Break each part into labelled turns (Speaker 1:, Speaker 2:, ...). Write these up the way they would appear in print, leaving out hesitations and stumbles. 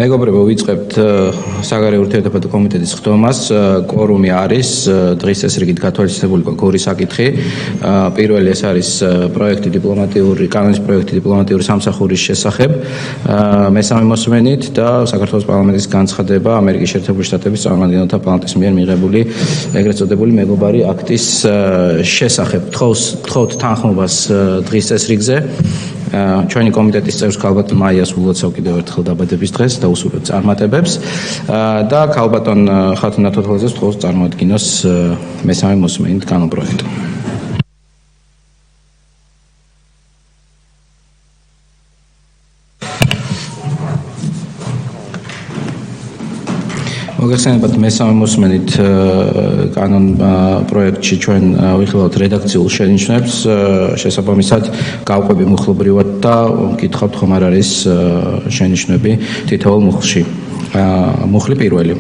Speaker 1: მეგობრებო, ვიწყებთ საგარეო ურთიერთობათა კომიტეტის ხდომას. კვორუმი არის, დღის წესრიგით გათვალისწინებული გორი საკითხი. პირველი ეს არის კანონის პროექტი დიპლომატიური სამსახურის შესახებ. მესამე მოსმენით და საქართველოს პარლამენტის განცხადება ამერიკის შეერთებული შტატების წარმომადგენელთა პალატის მიერ მიღებული ეგრეთ წოდებული მეგობარი აქტის შესახებ. გთხოვთ თანხმობას დღის წესრიგზე. ჩვენი კომიტეტის წევრს ქალბატონ მაიას ულოცავ კიდევ ერთხელ დაბადების დღეს და უსურვებ წარმატებებს და ქალბატონ ხათუნა თოთოლაძეს ვთხოვს წარმოადგინოს მესამე მოსმენით კანონპროექტი. მოგეხსენებათ მესამე მოსმენით კანონ პროექტში ჩვენ ვიხილავთ რედაქციულ შენიშვნებს შესაბამისად გავყვები მუხლობრივად და ვკითხავთ ხომ არ არის შენიშვნები თითოეულ მუხლში. მუხლი პირველი.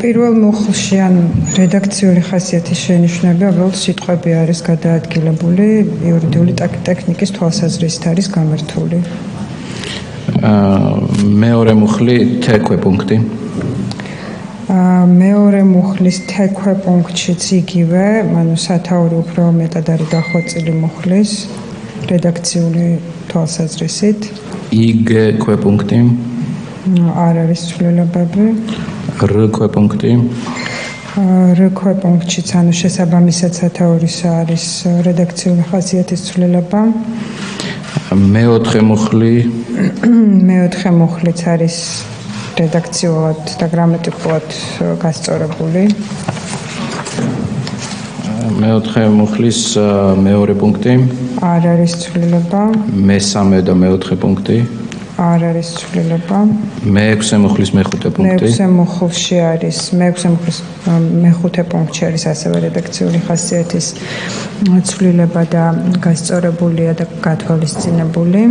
Speaker 2: პირველ მუხლში ან რედაქციული ხასიათის შენიშვნები უბრალოდ სიტყვები არის გადაადგილებული, იურიდიული ტექნიკის თვალსაზრისით არის გამართული.
Speaker 1: მეორე მუხლი თექვე პუნქტი.
Speaker 2: მეორე მუხლის თექვე პუნქტშიც იგივე, ანუ სათაური უფრო მეტად არის დახვეწილი მუხლის რედაქციული თვალსაზრისით.
Speaker 1: იგ ქვე პუნქტი.
Speaker 2: არ არის ცვლილებები.
Speaker 1: რ ქვე პუნქტი.
Speaker 2: რ ქვე პუნქტშიც ანუ შესაბამისად სათაურის არის რედაქციული ხასიათის ცვლილება.
Speaker 1: მეოთხე მუხლი.
Speaker 2: მეოთხე მუხლიც არის რედაქციულად და გრამატიკულად გასწორებული.
Speaker 1: მეოთხე მუხლის მეორე პუნქტი.
Speaker 2: არ არის ცვლილება.
Speaker 1: მესამე და მეოთხე პუნქტი.
Speaker 2: არ არის ცვლილება.
Speaker 1: მეექვსე მუხლის მეხუთე პუნქტი.
Speaker 2: მეექვსე მუხლში არის მეექვსე მუხლის მეხუთე პუნქტში არის ასევე რედაქციული ხასიათის ცვლილება და გასწორებულია და გათვალისწინებული.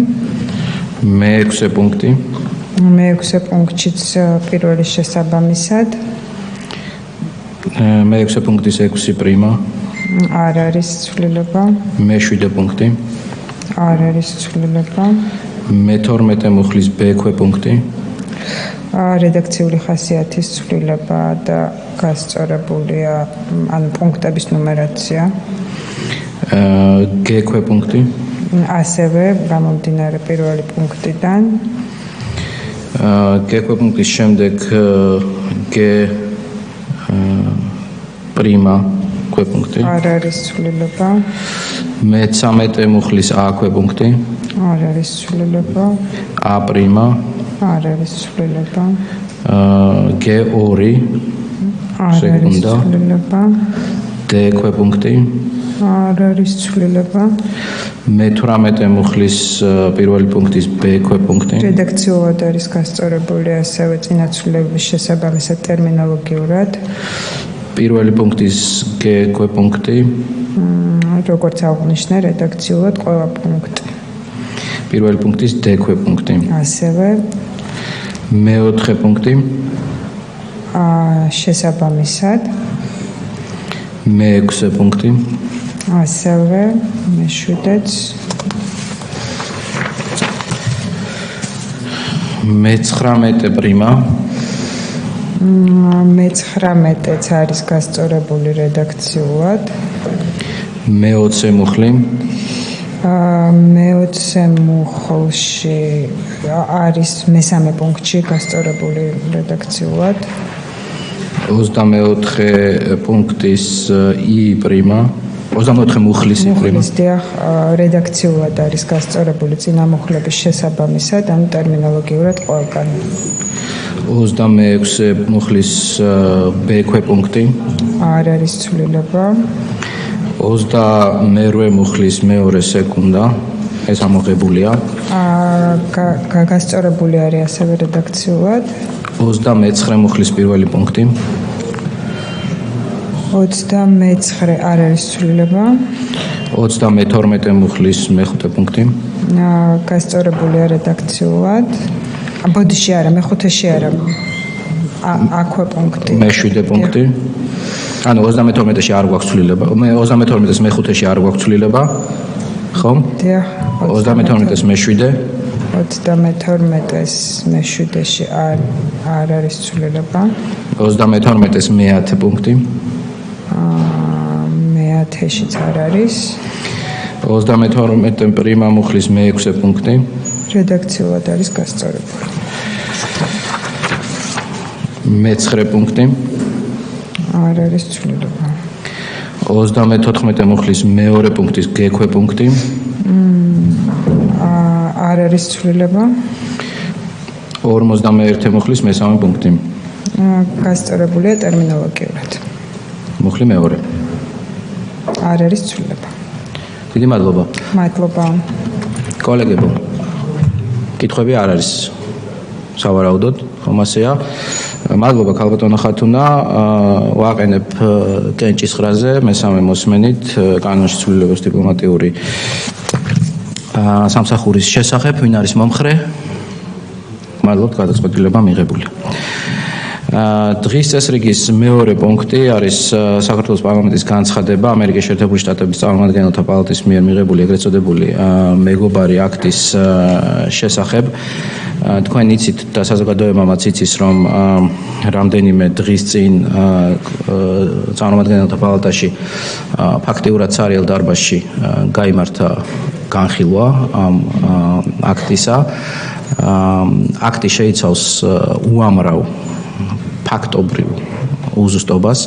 Speaker 1: მეექვსე პუნქტი.
Speaker 2: მეექვსე პუნქტშიც პირველი შესაბამისად.
Speaker 1: მეექვსე პუნქტის 6 პრიმა.
Speaker 2: არ არის ცვლილება.
Speaker 1: მეშვიდე პუნქტი.
Speaker 2: არ არის ცვლილება.
Speaker 1: მე-12 მუხლის B ქვე პუნქტი.
Speaker 2: რედაქციული ხასიათის ცვლილება და გასწორებულია, ანუ პუნქტების ნუმერაცია.
Speaker 1: G ქვე პუნქტი.
Speaker 2: ასევე გამომდინარე პირველი პუნქტიდან.
Speaker 1: G ქვე პუნქტის შემდეგ G პრიმა ქვე პუნქტი.
Speaker 2: არ არის ცვლილება.
Speaker 1: მე-13 მუხლის A ქვე პუნქტი.
Speaker 2: არ არის ცვლილება.
Speaker 1: A პრიმა.
Speaker 2: არ არის ცვლილება.
Speaker 1: G2
Speaker 2: არ არის ცვლილება.
Speaker 1: D ქვე პუნქტი.
Speaker 2: არ არის ცვლილება.
Speaker 1: მე-18 მუხლის პირველი პუნქტის B ქვე პუნქტი.
Speaker 2: რედაქციულად არის გასწორებული ასევე წინაცვლილების შესაბამისად ტერმინოლოგიურად.
Speaker 1: პირველი პუნქტის G ქვე პუნქტი.
Speaker 2: როგორც აღნიშნე რედაქციულად ყველა პუნქტი.
Speaker 1: პირველი პუნქტის D ქვე პუნქტი.
Speaker 2: ასევე
Speaker 1: მეოთხე პუნქტი.
Speaker 2: შესაბამისად.
Speaker 1: მეექვსე პუნქტი.
Speaker 2: ასევე მეშვიდეც.
Speaker 1: მე-19 პრიმა.
Speaker 2: მე-19-ც არის გასწორებული რედაქციულად.
Speaker 1: მე-20 მუხლი.
Speaker 2: მე-20 მუხლში არის მესამე პუნქტში გასწორებული რედაქციულად.
Speaker 1: 24 პუნქტის I პრიმა. 24 მუხლის I პრიმა.
Speaker 2: რედაქციულად არის გასწორებული წინა მუხლების შესაბამისად, ანუ ტერმინოლოგიურად ყველგან.
Speaker 1: 26 მუხლის B ქვე პუნქტი.
Speaker 2: არ არის ცვლილება.
Speaker 1: 28 მუხლის მეორე სეკუნდა. ეს ამოღებულია.
Speaker 2: გასწორებული არის ასევე რედაქციულად.
Speaker 1: 29 მუხლის პირველი პუნქტი.
Speaker 2: 29 არ არის ცვლილება.
Speaker 1: 32 მუხლის მეხუთე პუნქტი.
Speaker 2: გასწორებულია რედაქციულად. ბოდიში არა, მეხუთეში არა. აქვე პუნქტი.
Speaker 1: მე-7 პუნქტი. ანუ 32-ში არ გვაქვს ცვლილება. მე 32-ს მე-5-ში არ გვაქვს ცვლილება. ხომ? 32-ს მე-7.
Speaker 2: 32-ის მე-7-ში არ არის ცვლილება.
Speaker 1: 32-ის მე-10 პუნქტი.
Speaker 2: მე-10-შიც არ არის.
Speaker 1: 32 პრიმა მუხლის მე-6 პუნქტი.
Speaker 2: რედაქციულად არის გასწორებული.
Speaker 1: მე-9 პუნქტი.
Speaker 2: არ არის ცვლილება.
Speaker 1: 34 მუხლის მე-2 პუნქტის გექვე პუნქტი.
Speaker 2: არ არის ცვლილება.
Speaker 1: 51 მუხლის მე-3 პუნქტი.
Speaker 2: გასწორებულია ტერმინოლოგიურად.
Speaker 1: მუხლი მეორე.
Speaker 2: არ არის ცვლილება.
Speaker 1: დიდი მადლობა.
Speaker 2: მადლობა.
Speaker 1: კოლეგებო. კითხვები არ არის სავარაუდოდ, ხომ ასეა? მადლობა ქალბატონო ხათუნა. ვაყენებ კენჭის ხრაზე მესამე მოსმენით კანონში ცვლილების დიპლომატიური სამსახურის შესახებ, ვინ არის მომხრე? მადლობთ, გადაწყვეტილება მიღებული. დღის წესრიგის მეორე პუნქტი არის საქართველოს პარლამენტის განცხადება ამერიკის შეერთებული შტატების წარმომადგენელთა პალატის მიერ მიღებული ეგრეთ წოდებული მეგობარი აქტის შესახებ. თქვენ იცით და საზოგადოებამაც იცის, რომ რამდენიმე დღის წინ წარმომადგენელთა პალატაში ფაქტიურად სარიელ დარბაზში გაიმართა განხილვა ამ აქტისა. აქტი შეიცავს უამრავ ფაქტობრივ უზუსტობას,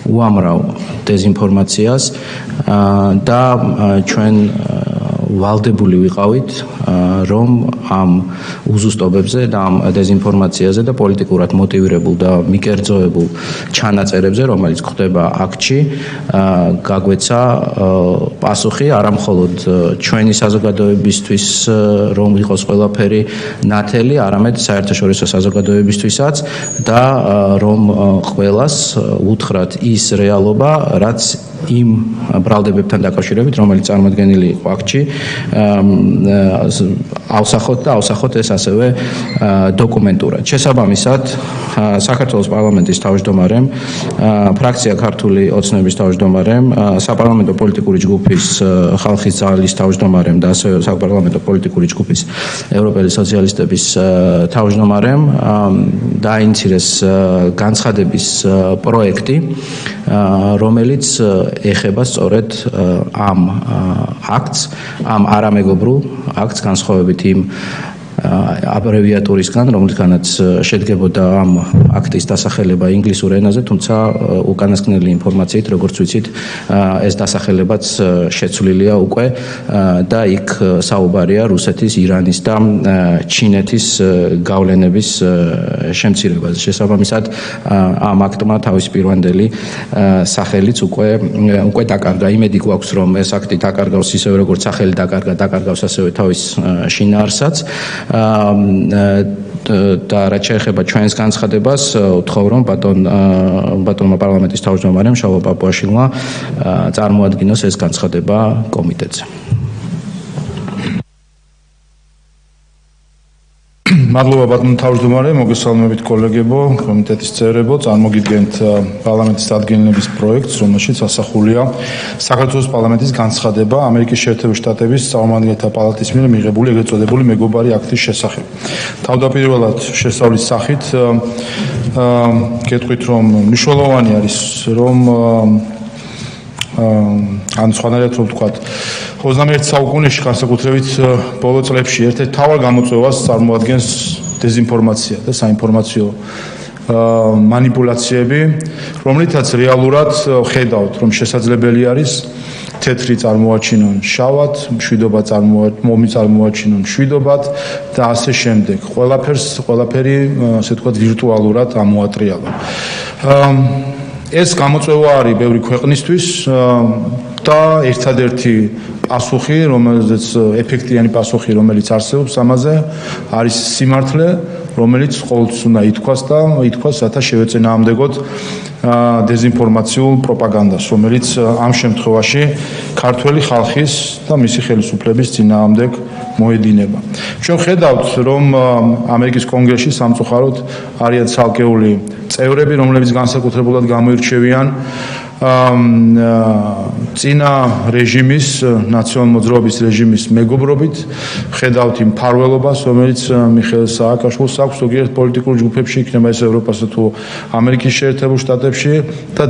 Speaker 1: უამრავ დეზინფორმაციას და ჩვენ ვალდებული ვიყავით, რომ ამ უზუსტობებზე და ამ დეზინფორმაციაზე და პოლიტიკურად მოტივირებულ და მიკერძოებულ ჩანაწერებზე, რომელიც ხდება აქტში, გაგვეცა პასუხი არამხოლოდ ჩვენი საზოგადოებისთვის, რომ იყოს ყველაფერი ნათელი, არამედ საერთაშორისო საზოგადოებისთვისაც და რომ ყველას უთხრათ ის რეალობა, რაც იმ ბრალდებებთან დაკავშირებით, რომელიც წარმოდგენილი იყო აქტში, ავსახოთ და ავსახოთ ეს ასევე დოკუმენტურად. შესაბამისად, საქართველოს პარლამენტის თავმჯდომარემ, ფრაქცია ქართული ოცნების თავმჯდომარემ, საპარლამენტო პოლიტიკური ჯგუფის ხალხის ძალის თავმჯდომარემ და ასევე საპარლამენტო პოლიტიკური ჯგუფის ევროპელი სოციალისტების თავმჯდომარემ დაინიცირეს განცხადების პროექტი, რომელიც ეხება სწორედ ამ აქტს, ამ არამეგობრულ აქტს, განსხვავებით იმ აბრევიატურისგან, რომლისგანაც შედგებოდა ამ აქტის დასახელება ინგლისურ ენაზე, თუმცა უკანასკნელი ინფორმაციით, როგორც ვიცით, ეს დასახელებაც შეცვლილია უკვე და იქ საუბარია რუსეთის, ირანის და ჩინეთის გავლენების შემცირებაზე. შესაბამისად, ამ აქტმა თავის პირვანდელი სახელიც უკვე დაკარგა. იმედი გვაქვს, რომ ეს აქტი დაკარგავს ისევე როგორც სახელი დაკარგავს ასევე თავის შინაარსსაც. და რაც შეეხება ჩვენს განცხადებას, ვთხოვ, რომ ბატონმა პარლამენტის თავმჯდომარემ შალვა პაპუაშვილმა წარმოადგინოს ეს განცხადება კომიტეტზე.
Speaker 3: მადლობა ბატონო თავმჯდომარე, მოგესალმებით კოლეგებო, კომიტეტის წევრებო, წარმოგიდგენთ პარლამენტის დადგენილების პროექტს, რომელშიც ასახულია საქართველოს პარლამენტის განცხადება ამერიკის შეერთებული შტატების წარმომადგენელთა პალატის მიერ მიღებული ეგრეთ წოდებული მეგობარი აქტის შესახებ. თავდაპირველად შესავლის სახით გეტყვით, რომ მნიშვნელოვანი არის, რომ ან სხვანაირად რომ ვთქვათ, 21 საუკუნეში განსაკუთრებით ბოლო წლებში ერთ-ერთ მთავარ გამოწვევას წარმოადგენს დეზინფორმაცია და საინფორმაციო манипуляციები, რომლითაც რეალურად ხედავთ, რომ შესაძლებელი არის თეთრი წარმოაჩინონ შავად, მშვიდობა წარმოაჩინონ მშვიდობად და ასე შემდეგ. ყველაფერი, ასე ვთქვათ, ვირტუალურად ამოატრიალა. ეს გამოწვევა არის ბევრი ქვეყნისთვის და ერთადერთი პასუხი, რომელზეც ეფექტიანი პასუხი, რომელიც არსებობს ამაზე, არის სიმართლე, რომელიც ყოველთვის უნდა ითქვას, რათა შევეწინააღმდეგოთ დეზინფორმაციულ პროპაგანდას, რომელიც ამ შემთხვევაში ქართველი ხალხის და მისი ხელისუფლების წინააღმდეგ მოედინება. ჩვენ ხედავთ, რომ ამერიკის კონგრესში სამწუხაროდ არიან ცალკეული წევრები, რომლებიც განსაკუთრებულად გამოირჩევიან წინა რეჟიმის, ნაციონალ მოძრაობის რეჟიმის მეგობრობით, ხედავთ იმ მფარველობას, რომელიც მიხეილ სააკაშვილს აქვს ზოგიერთ პოლიტიკურ ჯგუფებში, იქნება ეს ევროპასა თუ ამერიკის შეერთებულ შტატებში და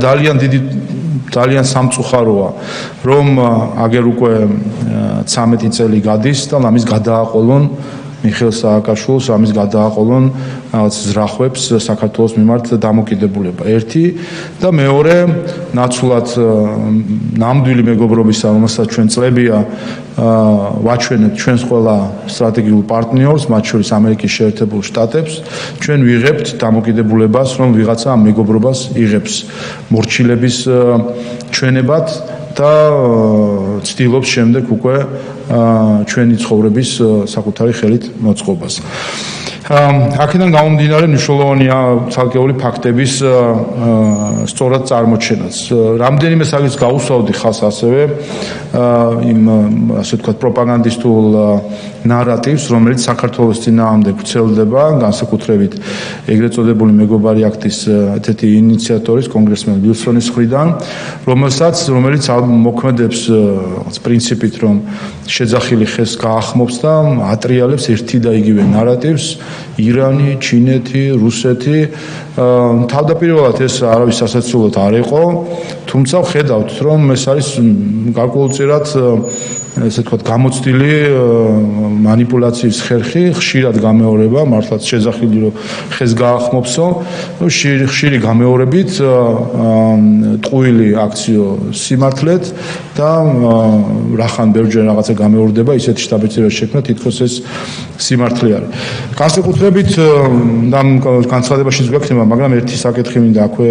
Speaker 3: ძალიან სამწუხაროა, რომ აგერ უკვე 13 წელი გადის და ამის გადააყოლონ მიხეილ სააკაშვილს, ამის გადააყოლონ რაღაც ზრახვებს საქართველოს მიმართ დამოკიდებულება. ერთი და მეორე, ნაცვლად ნამდვილი მეგობრობისა, რომელსაც ჩვენ წლებია ვაჩვენებთ ჩვენს ყველა სტრატეგიულ პარტნიორს, მათ შორის ამერიკის შეერთებულ შტატებს, ჩვენ ვიღებთ დამოკიდებულებას, რომ ვიღაცა ამ მეგობრობას იღებს მორჩილების ჩვენებად და ცდილობს შემდეგ უკვე ჩვენი ცხოვრების საკუთარი ხელით მოწყობას. აქედან გამომდინარე მნიშვნელოვანია ცალკეული ფაქტების სწორად წარმოჩენაც. რამდენიმე საკითხს გაუსვავდი ხალხს ასევე იმ ასე ვთქვათ პროპაგანდისტულ ნარატივს, რომელიც საქართველოს წინააღმდეგ ვრცელდება, განსაკუთრებით ეგრეთ წოდებული მეგობარი აქტის ერთ-ერთი ინიციატორის კონგრესმენ ვილსონის მხრიდან, რომელიც მოქმედებს პრინციპით, რომ შეძახილი ხეს გაახმობს და ატრიალებს ერთი და იგივე ნარატივს ირანი, ჩინეთი, რუსეთი. თავდაპირველად ეს არავის სასაცილოდ არ იყო, თუმცა ხედავთ, რომ ეს არის გარკვეულწილად ესე ვთქვათ გამოცდილი манипуляციის ხერხი, ხშირად გამეორება, მართლაც შეძახილი რომ ხეს გაახმობსო, ხშირი გამეორებით ტყუილი აქციო სიმართლეთ და რახან ბევრჯერ რაღაცა გამეორდება, ისეთი შტაბ-ბიძგება შექმნა, თითქოს ეს სიმართლე არის. განსაკუთრებით ამ განცხადებაშიც გვექნება, მაგრამ ერთი საკითხი მინდა აქვე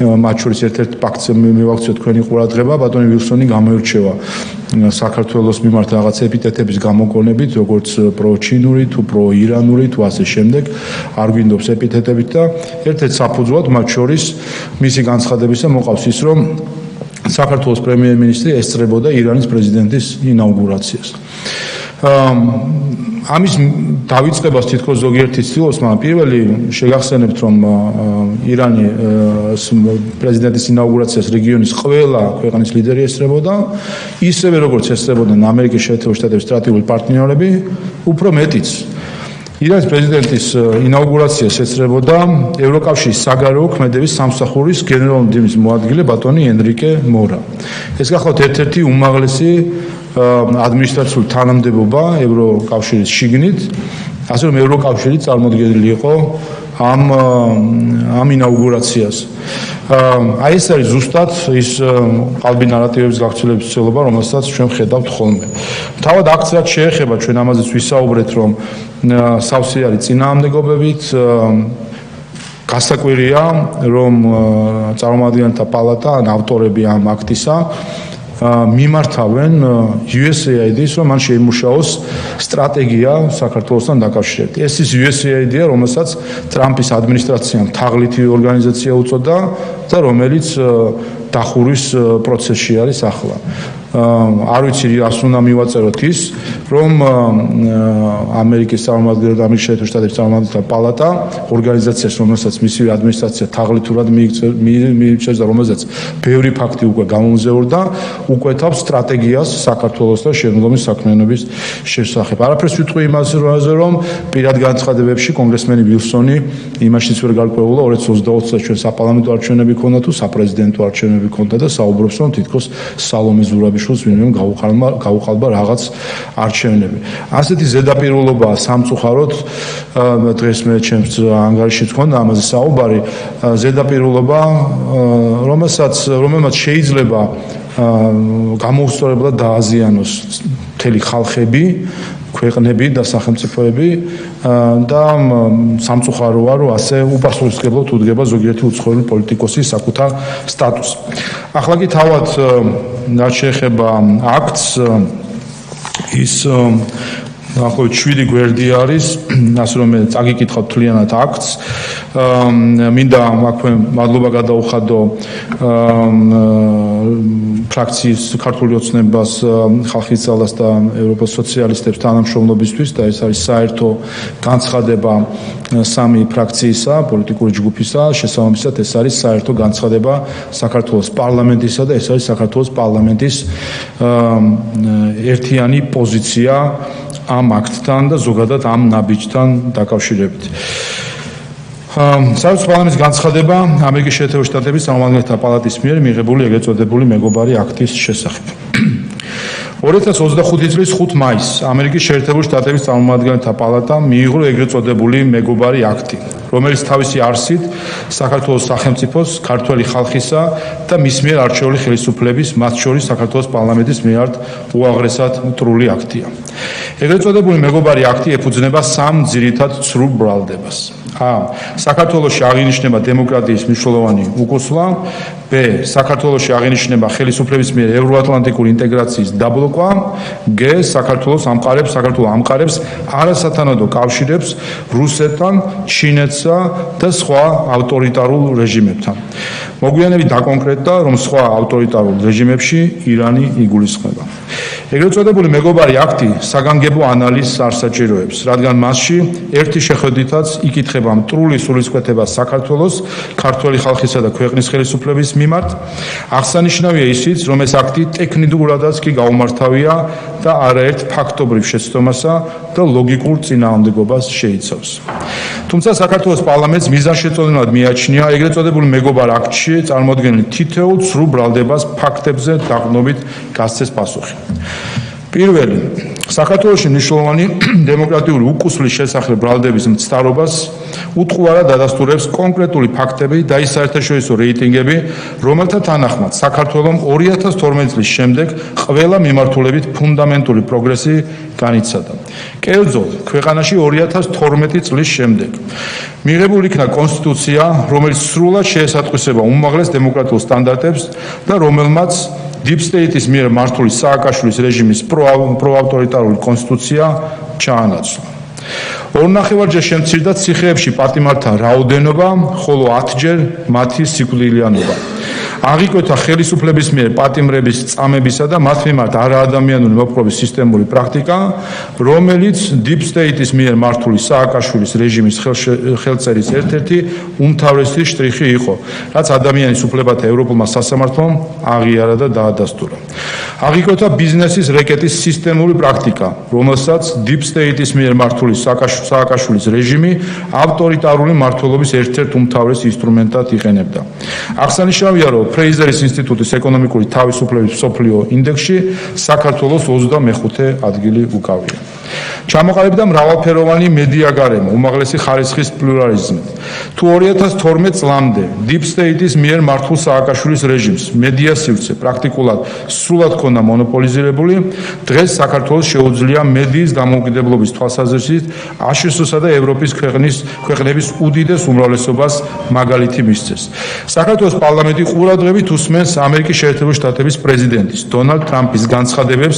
Speaker 3: მათ შორის ერთ-ერთ ფაქტს მივაქციოთ თქვენი ყურადღება, ბატონი ვილსონი გამოირჩევა საქართველოს მიმართ რაღაც ეპიტეტების გამოგონებით, როგორც პროჩინური თუ პროირანული თუ ასე შემდეგ, არ გვინდობს ეპიტეტებით და ერთ-ერთ საფუძვლად მათ შორის მისი განცხადებისა მოყავს ის, რომ საქართველოს პრემიერ-მინისტრი ესწრებოდა ირანის პრეზიდენტის ინაუგურაციას. ამის დავიწყებას თითქოს ზოგიერთი ცდილობს, მაგრამ პირველი შეგახსენებთ, რომ ირანის პრეზიდენტის ინაუგურაციას რეგიონის ყველა ქვეყნის ლიდერი ესწრებოდა, ისევე როგორც ესწრებოდნენ ამერიკის შეერთებულ შტატების სტრატეგიული პარტნიორები, უფრო მეტიც. ირანის პრეზიდენტის ინაუგურაციას ესწრებოდა ევროკავშირის საგარეო ქმედების სამსახურის გენერალური მდივნის მოადგილე ბატონი ენრიკე მორა. ეს გახლავთ ერთ-ერთი უმაღლესი ადმინისტრაციული თანამდებობა ევროკავშირის შიგნით, ასე რომ ევროკავშირი წარმოდგენილი იყო ამ ინაუგურაციას. აი ეს არის ზუსტად ის ყალბი ნარატივების გაგრძელების ცდილობა, რომელსაც ჩვენ ხედავთ ხოლმე. თავად აქც რაც შეეხება, ჩვენ ამაზეც ვისაუბრეთ, რომ სავსე არის წინააღმდეგობებით, გასაკვირია, რომ წარმომადგენელთა პალატა ან ავტორები ამ აქტისა მიმართავენ USAID-ს, რომ მან შეიმუშაოს სტრატეგია საქართველოსთან დაკავშირებით. ეს ის USAID-ია, რომელსაც ტრამპის ადმინისტრაციამ თაღლითი ორგანიზაცია უწოდა და რომელიც დახურვის პროცესში არის ახლა. არ ვიცი, რას უნდა მივაწეროთ ის, რომ ამერიკის წარმომადგენელთა ამერიკის შეერთებულ შტატების წარმომადგენელთა პალატა ორგანიზაციას, რომელსაც მისივე ადმინისტრაცია თაღლითურად მიიწევს და რომელსაც ბევრი ფაქტი უკვე გამომზეურდა, უკვეთავს სტრატეგიას საქართველოსთან შემდგომი საქმიანობის შესახებ. არაფერს ვიტყვი იმაზე, რომ პირად განცხადებებში კონგრესმენი ვილსონი იმაშიც ვერ გარკვეულა 2024 წელს ჩვენ საპარლამენტო არჩევნები ქონდა თუ საპრეზიდენტო არჩევნები ქონდა და საუბრობს, რომ თითქოს სალომე ზურაბიშვილს ვინმე გაუყალბა რაღაც არჩევნები. ასეთი ზედაპირულობა სამწუხაროდ დღეს მე ჩემს ანგარიშიც ქონდა ამაზე საუბარი, ზედაპირულობა, რომელმაც შეიძლება გამოუსწორებლად დააზიანოს მთელი ხალხები, ქვეყნები და სახელმწიფოები და სამწუხაროა, რომ ასე უპასუხისმგებლად უდგება ზოგიერთი უცხოელი პოლიტიკოსის საკუთარ სტატუსს. ახლა კი თავად რაც შეეხება აქტს, ის დაახლოებით 7 გვერდი არის, ასე რომ მე წაგიკითხავთ თლიანად აქტს. მინდა აქვე მადლობა გადაუხადო ფრაქციის ქართული ოცნებას, ხალხის ძალას და ევროპის სოციალისტებს თანამშრომლობისთვის და ეს არის საერთო განცხადება სამი ფრაქციისა, პოლიტიკური ჯგუფისა, შესაბამისად ეს არის საერთო განცხადება საქართველოს პარლამენტისა და ეს არის საქართველოს პარლამენტის ერთიანი პოზიცია ამ აქტთან და ზოგადად ამ ნაბიჯთან დაკავშირებით. საერთო პარლამენტის განცხადება ამერიკის შეერთებული შტატების წარმომადგენელთა პალატის მიერ მიღებული ეგრეთ წოდებული მეგობარი აქტის შესახებ. 2025 წლის 5 მაისს ამერიკის შეერთებული შტატების წარმომადგენელთა პალატამ მიიღო ეგრეთ წოდებული მეგობარი აქტი, რომელიც თავისი არსით საქართველოს სახელმწიფოს, ქართველი ხალხისა და მის მიერ არჩეული ხელისუფლების, მათ შორის საქართველოს პარლამენტის მიერ უაღრესად მტრული აქტია. ეგრეთ წოდებული მეგობარი აქტი ეფუძნება სამ ძირითად ცრუ ბრალდებას. საქართველოში აღინიშნება დემოკრატიის მნიშვნელოვანი უკუსლა, b. საქართველოში აღინიშნება ხელისუფლების მიერ ევროატლანტიკური ინტეგრაციის დაბლოკვა, g. საქართველოს ამყარებს არასათანადო კავშირებს რუსეთთან, ჩინეთსა და სხვა ავტორიტარულ რეჟიმებთან. მოგვიანებით დაკონკრეტდა, რომ სხვა ავტორიტარულ რეჟიმებში ირანი იგულისხმება. ეგრეთ წოდებული მეგობარი აქტი საგანგებო ანალიზს არ საჭიროებს, რადგან მასში ერთი შეხედვითაც იკითხება მტრული სულისკვეთება საქართველოს, ქართველი ხალხისა და ქვეყნის ხელისუფლების მიმართ. აღსანიშნავია ისიც, რომ ეს აქტი ტექნიკურადაც კი გაუმართავია და არაერთ ფაქტობრივ შეცდომასა და ლოგიკურ წინააღმდეგობას შეიცავს. თუმცა საქართველოს პარლამენტს მიზანშეწონილად მიაჩნია ეგრეთ წოდებული მეგობარ აქტში წარმოდგენილი თითოეულ ცრუ ბრალდებას ფაქტებზე დაყრდნობით გასცეს პასუხი. პირველი, საქართველოში მნიშვნელოვანი დემოკრატიული უკუსლის შესახებ ბრალდების მცდარობას უთყუარად ადასტურებს კონკრეტული ფაქტები და ის საერთაშორისო რეიტინგები, რომელთა თანახმად საქართველომ 2012 წლის შემდეგ ყველა მიმართულებით ფუნდამენტური პროგრესი განიცადა. კერძოდ, ქვეყანაში 2012 წლის შემდეგ მიღებული იქნა კონსტიტუცია, რომელიც სრულად შეესატყვისება უმაღლეს დემოკრატიულ სტანდარტებს და რომელმაც Deep State-ის მიერ მართული სააკაშვილის რეჟიმის პროავტორიტარული კონსტიტუცია ჩაანაცვლა. 2.5-ჯერ შემცირდა ციხეებში პატიმართა რაოდენობა, ხოლო 10-ჯერ მათი სიკვდილიანობა. აღიკვეთა ხელისუფლების მიერ პატიმრების წამებისა და მათ მიმართ არაადამიანური მოპყრობის სისტემური პრაქტიკა, რომელიც Deep State-ის მიერ მართული სააკაშვილის რეჟიმის ხელწერის ერთ-ერთი უმთავრესი შტრიხი იყო, რაც ადამიანის უფლებათა ევროპულმა სასამართლომ აღიარა და დაადასტურა. აღიკვეთა ბიზნესის რეკეტის სისტემური პრაქტიკა, რომელსაც Deep State-ის მიერ მართული სააკაშვილის რეჟიმი ავტორიტარული მმართველობის ერთ-ერთ უმთავრეს ინსტრუმენტად იყენებდა. აღსანიშნავია, რომ ფრეიზერის ინსტიტუტის ეკონომიკური თავისუფლების მსოფლიო ინდექსში საქართველოს 25 ადგილი უკავია. ჩამოყალიბდა მრავალფეროვანი მედია გარემო, უმაღლესი ხარისხის პლურალიზმით. თუ 2012 წლამდე Deep State-ის მიერ მართულ სააკაშვილის რეჟიმს მედია სივრცე პრაქტიკულად სრულად ჰქონდა მონოპოლიზირებული, დღეს საქართველოს შეუძლია მედიის დამოუკიდებლობის თვალსაზრისით აშშ-სა და ევროპის ქვეყნების უდიდეს უმრავლესობას მაგალითი მისცეს. საქართველოს პარლამენტი ყურადღებით უსმენს ამერიკის შეერთებული შტატების პრეზიდენტის დონალდ ტრამპის განცხადებებს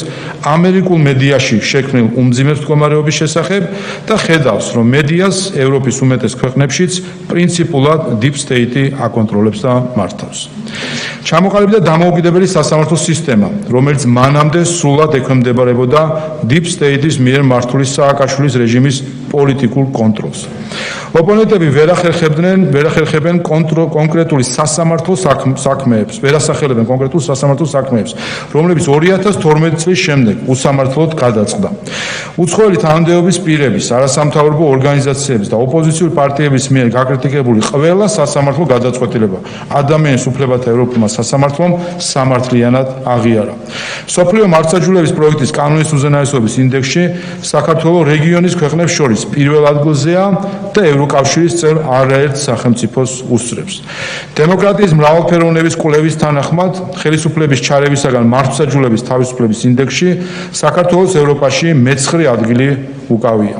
Speaker 3: ამერიკულ მედიაში შექმნილ უმძიმეს მდგომარეობის შესახებ და ხედავს, რომ მედიას ევროპის უმეტეს ქვეყნებშიც პრინციპულად Deep State-ი აკონტროლებს და მართავს. ჩამოყალიბდა დამოუკიდებელი სასამართლო სისტემა, რომელიც მანამდე სრულად ექვემდებარებოდა Deep State-ის მიერ მართული სააკაშვილის რეჟიმის პოლიტიკურ კონტროლს. ოპონენტები ვერ ახერხებენ კონკრეტული სასამართლო საქმეებს, რომლებიც 2012 წლის შემდეგ უსამართლოდ გადაწყდა. უცხოელი თანამდებობის პირების, არასამთავრობო ორგანიზაციების და ოპოზიციური პარტიების მიერ გაკრიტიკებული ყველა სასამართლო გადაწყვეტილება ადამიანის უფლებათა ევროპულმა სასამართლომ სამართლიანად აღიარა. მსოფლიო მართლმსაჯულების პროექტის კანონის უზენაესობის ინდექსში საქართველოს რეგიონის ქვეყნებს შორის პირველ ადგილზეა და ევროკავშირის წევრ არაერთ სახელმწიფოს უსწრებს. დემოკრატიის მრავალფეროვნების კვლევის თანახმად, ხელისუფლების ჩარევისაგან მართლმსაჯულების თავისუფლების ინდექსში საქართველოს ევროპაში მე-9 ადგილი უკავია.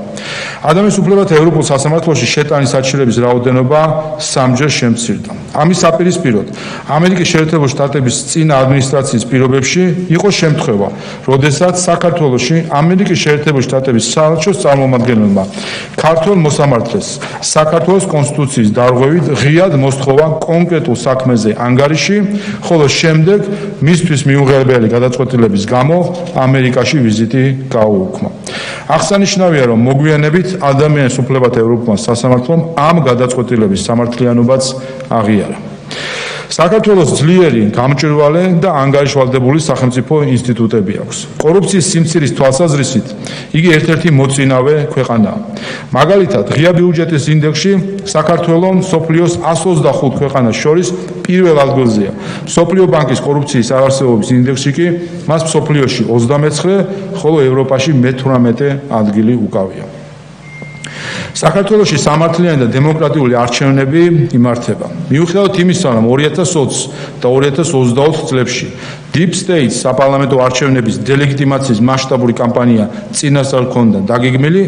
Speaker 3: ადამიანის უფლებათა ევროპულ სასამართლოში შეტანის საჩივრების რაოდენობა 3-ჯერ შემცირდა. ამის საპირისპიროდ ამერიკის შეერთებული შტატების წინა ადმინისტრაციის პირობებში იყო შემთხვევა, როდესაც საქართველოში ამერიკის შეერთებული შტატების საელჩოს წარმომადგენელმა ქართველ მოსამართლეს საქართველოს კონსტიტუციის დარღვევით ღიად მოსთხოვა კონკრეტულ საქმეზე ანგარიში, ხოლო შემდეგ მისთვის მიუღებელი გადაწყვეტილების გამო ამერიკაში ვიზიტი გაუუქმა. აღსანიშნავია, რომ მოგვიანებით ადამიანის უფლებათა ევროპულმა სასამართლომ ამ გადაწყვეტილების სამართლიანობაც აღიარა. საქართველოს ძლიერი, გამჭვირვალე და ანგარიშვალდებული სახელმწიფო ინსტიტუტები აქვს. კორუფციის სიმცირის თვალსაზრისით იგი ერთ-ერთი მოწინავე ქვეყანაა. მაგალითად, ღია ბიუჯეტის ინდექსში საქართველო მსოფლიოს 125 ქვეყანას შორის პირველ ადგილზეა. მსოფლიო ბანკის კორუფციის არარსებობის ინდექსში კი მას მსოფლიოში 29, ხოლო ევროპაში მე-18 ადგილი უკავია. საქართველოში სამართლიანი და დემოკრატიული არჩევნები იმართება. მიუხედავად იმისა, რომ 2020 და 2024 წლებში Deep State საპარლამენტო არჩევნების დელეგიტიმაციის მასშტაბური კამპანია წინასწარ ჰქონდა დაგეგმილი,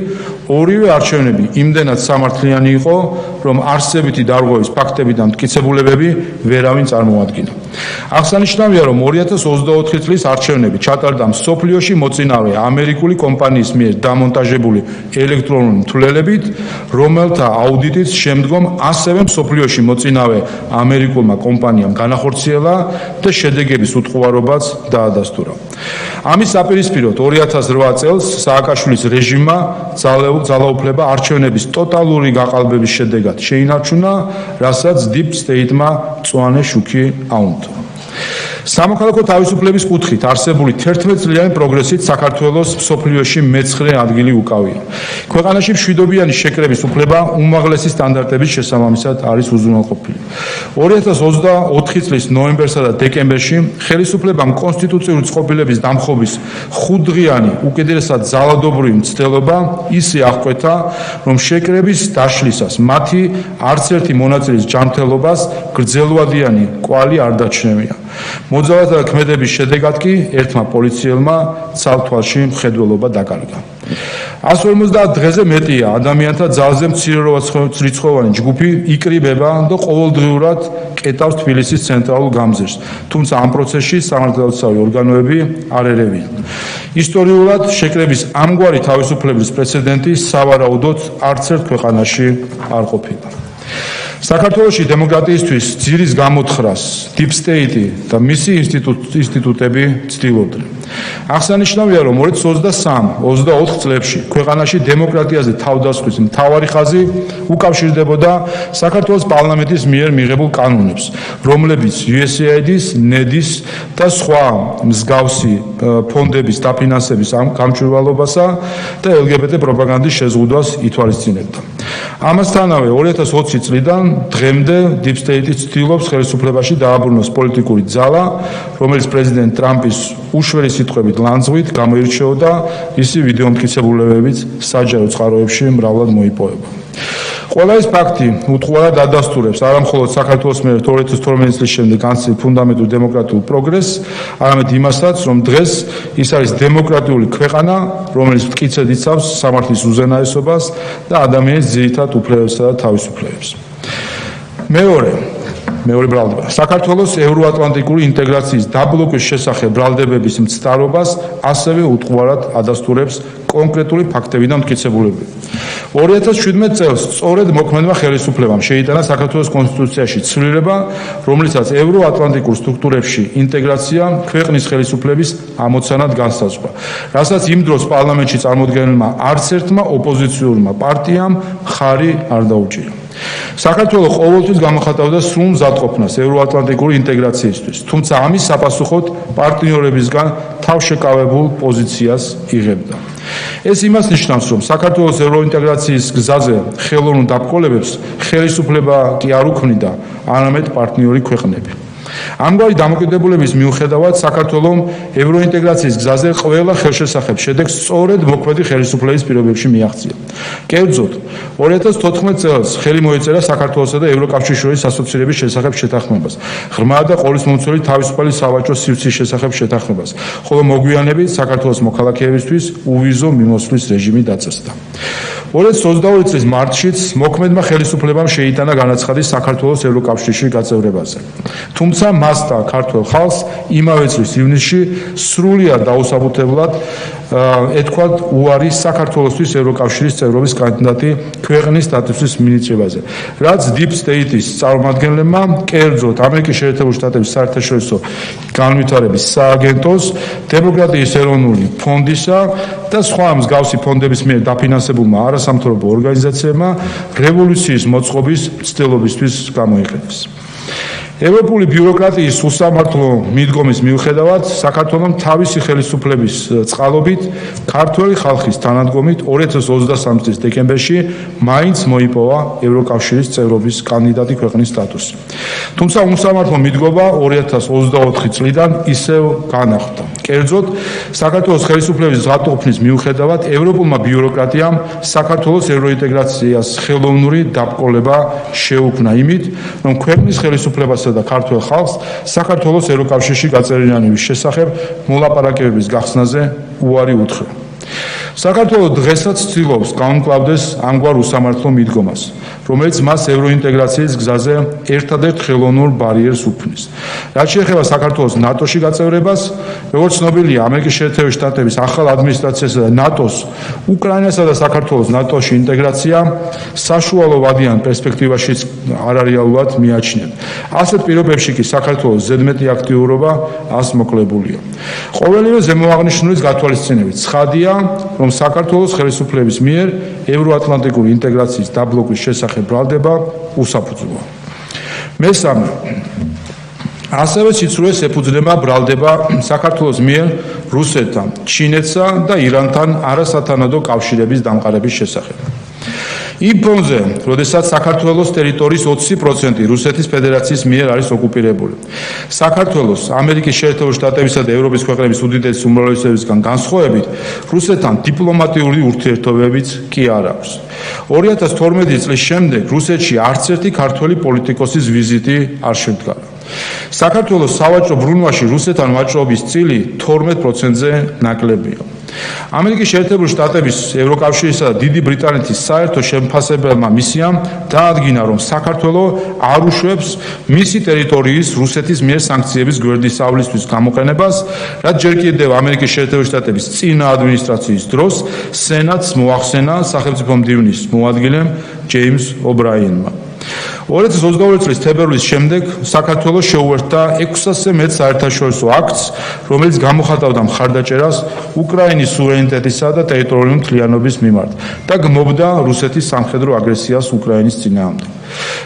Speaker 3: ორივე არჩევნები იმდენად სამართლიანი იყო, რომ არსებითი დარღვევის ფაქტები და მტკიცებულებები ვერავინ წარმოადგინა. აღსანიშნავია, რომ 2024 წლის არჩევნები ჩატარდა მსოფლიოში მოწინავე ამერიკული კომპანიის მიერ დამონტაჟებული ელექტრონული მთვლელებით, რომელთა აუდიტიც შემდგომ ასევე მსოფლიოში მოწინავე ამერიკულმა კომპანიამ განახორციელა და შედეგების უტყუარობაც დაადასტურა. ამის საპირისპიროდ 2008 წელს სააკაშვილის რეჟიმმა ძალაუფლება არჩევნების ტოტალური გაყალბების შედეგად შეინარჩუნა, რასაც Deep State-მა მწვანე შუქი აუნთო. სამოქალაქო თავისუფლების კუთხით არსებული 11 წლიანი პროგრესით საქართველოს მსოფლიოში მე-9 ადგილი უკავია. ქვეყანაში მშვიდობიანი შეკრების უფლება უმაღლესი სტანდარტების შესაბამისად არის უზრუნველყოფილი. 2024 წლის ნოემბერსა და დეკემბერში ხელისუფლებამ კონსტიტუციური წყობილების დამხობის 5-დღიანი უკიდურესად ძალადობრივი მცდელობა ისე აღკვეთა, რომ შეკრების დაშლისას მათი არც ერთი მონაწილის ჯანმრთელობას გრძელვადიანი კვალი არ დაჩნევია. მოძალათა და ქმედების შედეგად კი ერთმა პოლიციელმა ცალთვალში მხედველობა დაკარგა. 150 დღეზე მეტია ადამიანთა ძალზე მცირერიცხოვანი ჯგუფი იკრიბება და ყოველდღიურად კეტავს თბილისის ცენტრალურ გამზირს, თუმცა ამ პროცესში სამართალდაცვი ორგანოები არ ერევიან. ისტორიულად შეკრების ამგვარი თავისუფლების პრეცედენტი სავარაუდოდ არც ერთ ქვეყანაში არ ყოფილა. საქართველოში დემოკრატიისთვის ძირის გამოთხრას Deep State და მისი ინსტიტუტები ცდილობდნენ. აღსანიშნავია, რომ 2023-24 წლებში ქვეყანაში დემოკრატიაზე თავდასხმის მთავარი ხაზი უკავშირდებოდა საქართველოს პარლამენტის მიერ მიღებულ კანონებს, რომლებიც USAID-ის, NED-ის და სხვა მსგავსი ფონდების დაფინანსების გამჭვირვალობასა და LGBT პროპაგანდის შეზღუდვას ითვალისწინებდა. ამასთანავე 2020 წლიდან დღემდე Deep State ცდილობს ხელისუფლებაში დააბრუნოს პოლიტიკური ძალა, რომელიც პრეზიდენტ ტრამპის უშვერი სიტყვებით ლანძღვით გამოირჩეოდა, ისი ვიდეო მტკიცებულებებიც საჯარო წყაროებში მრავლად მოიპოვება. ყველა ეს ფაქტი უტყუარად ადასტურებს არა მხოლოდ საქართველოს მიერ 2012 წლის შემდეგ განცდილ ფუნდამენტურ დემოკრატიულ პროგრესს, არამედ იმასაც, რომ დღეს ის არის დემოკრატიული ქვეყანა, რომელიც მტკიცედ იცავს სამართლის უზენაესობას და ადამიანის ძირითად უფლებებსა და თავისუფლებებს. მეორე ბრალდება. საქართველოს ევროატლანტიკური ინტეგრაციის დაბლოკვის შესახებ ბრალდებების მცდარობას ასევე უტყუარად ადასტურებს კონკრეტული ფაქტები და მტკიცებულებები. 2017 წელს სწორედ მოქმედმა ხელისუფლებამ შეიტანა საქართველოს კონსტიტუციაში ცვლილება, რომლითაც ევროატლანტიკურ სტრუქტურებში ინტეგრაცია ქვეყნის ხელისუფლების ამოცანად განსაზღვრა, რასაც იმ დროს პარლამენტში წარმოდგენილმა არც ერთმა ოპოზიციურმა პარტიამ ხარი არ დაუჭირა. საქართველო ყოველთვის გამოხატავდა სრულ მზადყოფნას ევროატლანტიკური ინტეგრაციისთვის, თუმცა ამის საპასუხოდ პარტნიორებისგან თავშეკავებულ პოზიციას იღებდა. ეს იმას ნიშნავს, რომ საქართველოს ევროინტეგრაციის გზაზე ხელოვნურ დაბრძოლებებს ხელისუფლება კი არ უქმნიდა, არამედ პარტნიორი ქვეყნები. ამგვარი დამოკიდებულების მიუხედავად საქართველომ ევროინტეგრაციის გზაზე ყველა ხელშესახებ შედეგს სწორედ მოქმედი ხელისუფლების პირობებში მიაღწია. კერძოდ, 2014 წელს ხელი მოეწერა საქართველოსა და ევროკავშირის შორის ასოცირების შესახებ შეთანხმებას, ღრმა და ყოვლისმომცველი თავისუფალი სავაჭრო სივრცის შესახებ შეთანხმებას, ხოლო მოგვიანებით საქართველოს მოქალაქეებისთვის უვიზო მიმოსვლის რეჟიმი დაწესდა. 2022 წლის მარტშიც მოქმედმა ხელისუფლებამ შეიტანა განაცხადი საქართველოს ევროკავშირში გაწევრებაზე. თუმცა მას და ქართველ ხალხს იმავე წლის ივნისში სრულიად დაუსაბუთებლად ეთქვათ უარი საქართველოსთვის ევროკავშირის წევრობის კანდიდატი ქვეყნის სტატუსის მინიჭებაზე, რაც Deep State-ის წარმომადგენლებმა, კერძოდ ამერიკის შეერთებული შტატების საერთაშორისო განვითარების სააგენტოს, დემოკრატიის ეროვნული ფონდისა და სხვა მსგავსი ფონდების მიერ დაფინანსებულმა არასამთავრობო ორგანიზაციებმა რევოლუციის მოწყობის მცდელობისთვის გამოიყენეს. ევროპული ბიუროკრატიის უსამართლო მიდგომის მიუხედავად, საქართველომ თავისი ხელისუფლების წყალობით ქართველი ხალხის თანადგომით 2023 წლის დეკემბერში მაინც მოიპოვა ევროკავშირის წევრობის კანდიდატი ქვეყნის სტატუსი. თუმცა უსამართლო მიდგომა 2024 წლიდან ისევ განახლდა. კერძოდ, საქართველოს ხელისუფლების ზღაპრყოფნის მიუხედავად, ევროპულმა ბიუროკრატიამ საქართველოს ევროინტეგრაციას ხელოვნური დაბრკოლება შეუქმნა იმით, რომ ქვეყნის ხელისუფლებას და ქართველ ხალხს საქართველოს ევროკავშირში გაწევრიანების შესახებ მოლაპარაკებების გახსნაზე უარი უთხრა. საქართველოს დღესაც ცდილობს გაუმკლავდეს ამგვარ უსამართლო მიდგომას, რომელიც მას ევროინტეგრაციის გზაზე ერთადერთ ხელოვნურ ბარიერს უქმნის. რაც შეეხება საქართველოს ნატოში გაწევრებას, როგორც ცნობილია, ამერიკის შეერთებული შტატების ახალ ადმინისტრაციასა და ნატოს უკრაინასა და საქართველოს ნატოში ინტეგრაცია საშუალო ვადიან პერსპექტივაშიც არარეალურად მიაჩნიათ. ასეთ პირობებში კი საქართველოს ზედმეტი აქტიურობა ასმოკლებულია. ყოველივე ზემოაღნიშნულის გათვალისწინებით ცხადია, რომ საქართველოს ხელისუფლების მიერ ევროატლანტიკური ინტეგრაციის დაბლოკვის შესახებ ბრალდება უსაფუძვლოა. მესამე, ასევე სიცრუეს ეფუძნება ბრალდება საქართველოს მიერ რუსეთთან, ჩინეთსა და ირანთან არასათანადო კავშირების დამყარების შესახებ. იმ ფონზე, როდესაც საქართველოს ტერიტორიის 20% რუსეთის ფედერაციის მიერ არის ოკუპირებული. საქართველოს ამერიკის შეერთებული შტატებისა და ევროპის ქვეყნების უდიდესი უმრავლესობისგან განსხვავებით, რუსეთთან დიპლომატიური ურთიერთობებიც კი არ აქვს. 2012 წლის შემდეგ რუსეთში არც ერთი ქართველი პოლიტიკოსის ვიზიტი არ შედგარა. საქართველოს სავაჭრო ბრუნვაში რუსეთთან ვაჭრობის წილი 12%-ზე ნაკლებია. ამერიკის შეერთებული შტატების, ევროკავშირისა და დიდი ბრიტანეთის საერთო შემფასებელმა მისიამ დაადგინა, რომ საქართველო არ უშვებს მისი ტერიტორიის რუსეთის მიერ სანქციების გვერდისავლისთვის გამოყენებას, რაც ჯერ კიდევ ამერიკის შეერთებული შტატების წინა ადმინისტრაციის დროს სენატს მოახსენა სახელმწიფო მდივნის მოადგილემ ჯეიმს ობრაინმა. 2022 წლის თებერვლის შემდეგ საქართველოს შეუერთდა 600-ზე მეტ საერთაშორისო აქტს, რომელიც გამოხატავდა მხარდაჭერას უკრაინის სუვერენიტეტისა და ტერიტორიული მთლიანობის მიმართ და გმობდა რუსეთის სამხედრო აგრესიას უკრაინის წინააღმდეგ.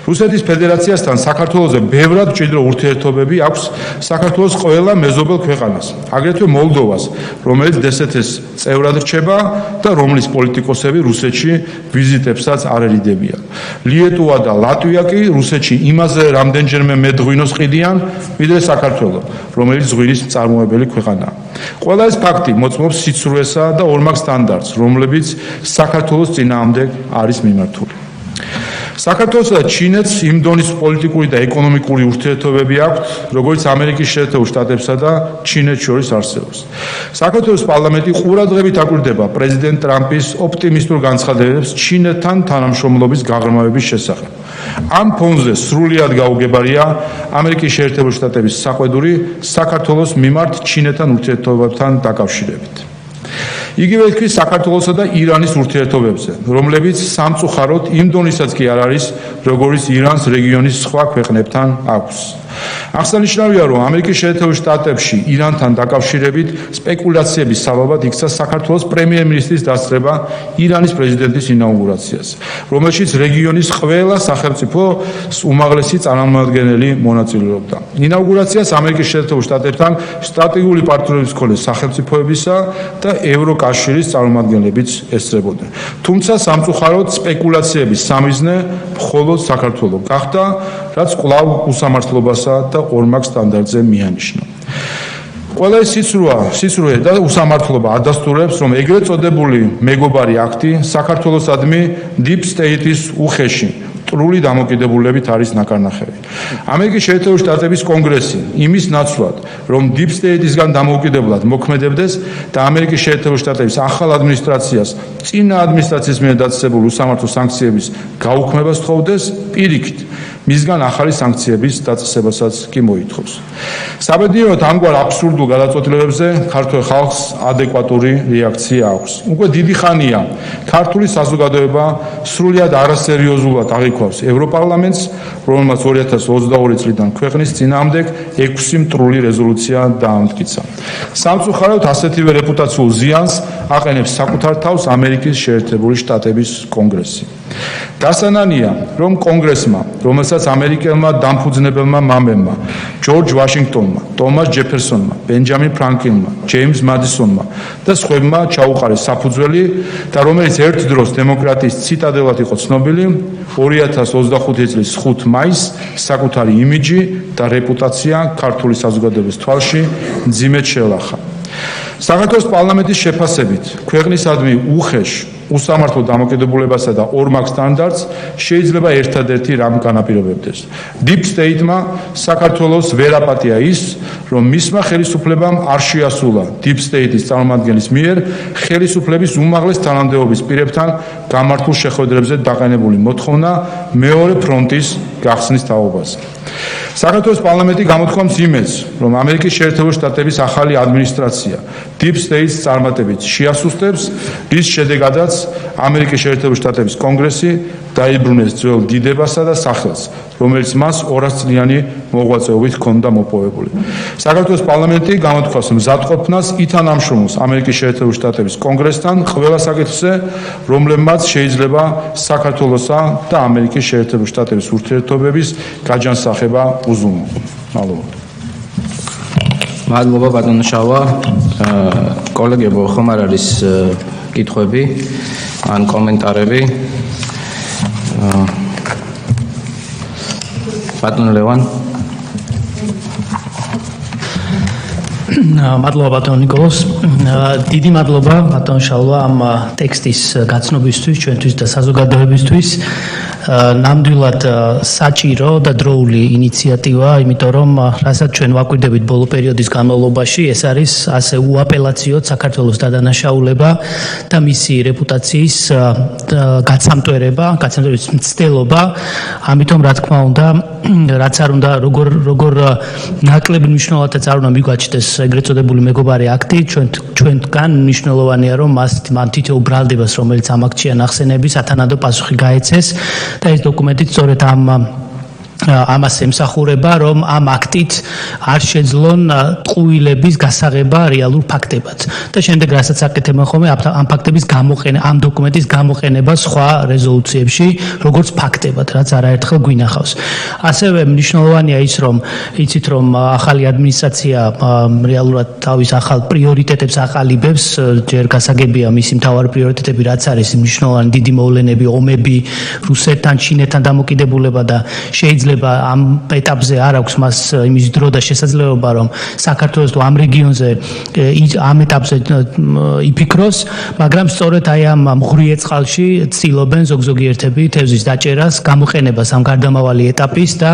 Speaker 3: რუსეთის ფედერაციასთან საქართველოზე ბევრად მჭიდრო ურთიერთობები აქვს საქართველოს ყველა მეზობელ ქვეყანას, აგრეთვე მოლდოვას, რომელიც DST-ს წევრად რჩება და რომლის პოლიტიკოსები რუსეთში ვიზიტებსაც არ ერიდებიან. ლიეტუვა და ლატვია კი რუსეთში იმაზე რამდენჯერმე მეტ ღვინოს ყიდიან, ვიდრე საქართველო, რომელიც ღვინის მწარმოებელი ქვეყანაა. ყველა ეს ფაქტი მოწმობს სიცრუესა და ორმაგ სტანდარტს, რომლებიც საქართველოს წინააღმდეგ არის მიმართული. საქართველოსა და ჩინეთს იმ დონის პოლიტიკური და ეკონომიკური ურთიერთობები აქვთ, როგორც ამერიკის შეერთებულ შტატებსა და ჩინეთს შორის არსებობს. საქართველოს პარლამენტი ყურადღებით აკვირდება პრეზიდენტ ტრამპის ოპტიმისტურ განცხადებებს ჩინეთთან თანამშრომლობის გაღრმავების შესახებ. ამ ფონზე სრულიად გაუგებარია ამერიკის შეერთებული შტატების საყვედური საქართველოს მიმართ ჩინეთთან ურთიერთობებთან დაკავშირებით. იგივე თქვის საქართველოსა და ირანის ურთიერთობებზე, რომლებიც სამწუხაროდ იმ დონისაც კი არ არის, როგორც ირანს რეგიონის სხვა ქვეყნებთან აქვს. აღსანიშნავია, რომ ამერიკის შეერთებულ შტატებში ირანთან დაკავშირებით სპეკულაციების საბაბად იქცა საქართველოს პრემიერ-მინისტრის დასწრება ირანის პრეზიდენტის ინაუგურაციას, რომელშიც რეგიონის ყველა სახელმწიფოს უმაღლესი წარმომადგენელი მონაწილეობდა. ინაუგურაციას ამერიკის შეერთებულ შტატებთან სტრატეგიული პარტნიორობის მქონე სახელმწიფოებისა და ევროკავშირის წარმომადგენლებიც ესწრებოდნენ. თუმცა სამწუხაროდ სპეკულაციების სამიზნე მხოლოდ საქართველო გახდა, რაც კვლავ უსამართლობას საქართველოსა და ორმაგ სტანდარტზე მიანიშნა. ყველა ეს სიცრუე და უსამართლობა ადასტურებს, რომ ეგრეთ წოდებული მეგობარი აქტი საქართველოსადმი deep state-ის უხეში ტრული დამოკიდებულებით არის ნაკარნახევი. ამერიკის შეერთებული შტატების კონგრესი იმის ნაცვლად, რომ deep state-ისგან დამოუკიდებლად მოქმედებდეს და ამერიკის შეერთებული შტატების ახალ ადმინისტრაციას წინა ადმინისტრაციის მიერ დაწესებული უსამართლო სანქციების გაუქმება სთხოვდეს, პირიქით მისგან ახალი სანქციების დაწესებასაც კი მოითხოვს. საბედნიეროდ ამგვარ აბსურდულ გადაწყვეტილებებზე ქართულ ხალხს ადეკვატური რეაქცია აქვს. უკვე დიდი ხანია ქართული საზოგადოება სრულიად არასერიოზულად აღიქვავს ევროპარლამენტს, რომელმაც 2022 წლიდან ქვეყნის წინააღმდეგ 6 მტრული რეზოლუცია დაამტკიცა. სამწუხაროდ ასეთივე რეპუტაციულ ზიანს აყენებს საკუთარ თავს ამერიკის შეერთებული შტატების კონგრესი. დასანანია, რომ კონგრესმა, რომელსაც ამერიკელმა დამფუძნებელმა მამებმა, ჯორჯ ვაშინგტონმა, თომას ჯეფერსონმა, ბენჯამინ ფრანკლინმა, ჯეიმს მადისონმა და სხვებმა ჩაუყარეს საფუძველი და რომელიც ერთ დროს დემოკრატიის ციტადელად იყო ცნობილი, 2025 წლის 5 მაისს საკუთარი იმიჯი და რეპუტაცია ქართული საზოგადოების თვალში მძიმედ შეელახა. საქართველოს პარლამენტის შეფასებით ქვეყნისადმი უხეშ უსამართლო დამოკიდებულებასა და ორმაგ სტანდარტს შეიძლება ერთადერთი რამ განაპირობებდეს. Deep State-მა საქართველოს ვერ აპატია ის, რომ მისმა ხელისუფლებამ არ შეასრულა Deep State-ის წარმომადგენლის მიერ ხელისუფლების უმაღლეს თანამდებობის პირებთან გამართულ შეხვედრებზე დაყენებული მოთხოვნა მეორე ფრონტის გახსნის თაობაზე. საქართველოს პარლამენტი გამოთქვამს იმედს, რომ ამერიკის შეერთებული შტატების ახალი ადმინისტრაცია Deep State-ს წარმატებით შეასუსტებს, რის შედეგადაც ამერიკის შეერთებული შტატების კონგრესი დაიბრუნეს ძველ დიდებასა და სახელს, რომელიც მას 200 წლიანი მოღვაწეობით ჰქონდა მოპოვებული. საქართველოს პარლამენტი გამოთქვამს მზადყოფნას ითანამშრომლოს ამერიკის შეერთებული შტატების კონგრესთან ყველა საკითხზე, რომლებმაც შეიძლება საქართველოსა და ამერიკის შეერთებული შტატების ურთიერთობების გაჯანსაღება უზრუნველყო.
Speaker 1: მადლობა ბატონო შავა. კოლეგებო, ხომ არ არის კითხვები ან კომენტარები? ბატონო ლევან.
Speaker 4: მადლობა ბატონ ნიკოლოს. დიდი მადლობა ბატონ შალვა ამ ტექსტის გაცნობისთვის, ჩვენთვის და საზოგადოებისთვის. ნამდვილად საჭირო და დროული ინიციატივა, იმიტომ რომ რასაც ჩვენ ვაკვირდებით ბოლო პერიოდის განმავლობაში, ეს არის ასე უაპელაციოდ საქართველოს დადანაშაულება და მისი რეპუტაციის გაცამტვერების მცდელობა. ამიტომ რა თქმა უნდა, რაც არ უნდა როგორ ნაკლებ მნიშვნელობითაც არ უნდა მიგვაჩნდეს ეგრეთ წოდებული მეგობარი აქტი, ჩვენგან მნიშვნელოვანია რომ მან თითოეულ ბრალდებას, რომელიც ამ აქტშია ნახსენები, სათანადო პასუხი გაეცეს და ეს დოკუმენტი სწორედ ამას ემსახურება, რომ ამ აქტით არ შეძლონ ტყუილების გასაღება რეალურ ფაქტებად. და შემდეგ რასაც აკეთებენ ხოლმე ამ ფაქტების გამოყენება, ამ დოკუმენტის გამოყენება სხვა რეზოლუციებში, როგორც ფაქტებად, რაც არაერთხელ გვინახავს. ასევე მნიშვნელოვანია ის, რომ იცით, რომ ახალი ადმინისტრაცია რეალურად თავის ახალ პრიორიტეტებს აყალიბებს, ჯერ გასაგებია მისი მთავარი პრიორიტეტები, რაც არის მნიშვნელოვანი დიდი მოვლენები, ომები, რუსეთთან, ჩინეთთან დამოკიდებულება და შეიძლება ამ ეტაპზე არ აქვს მას იმის დრო და შესაძლებლობა, რომ საქართველოს თუ ამ რეგიონზე ამ ეტაპზე იფიქროს, მაგრამ სწორედ აი ამ მღვრიე წყალში ცდილობენ ზოგიერთები თევზის დაჭერას, გამოყენებას ამ გარდამავალი ეტაპის და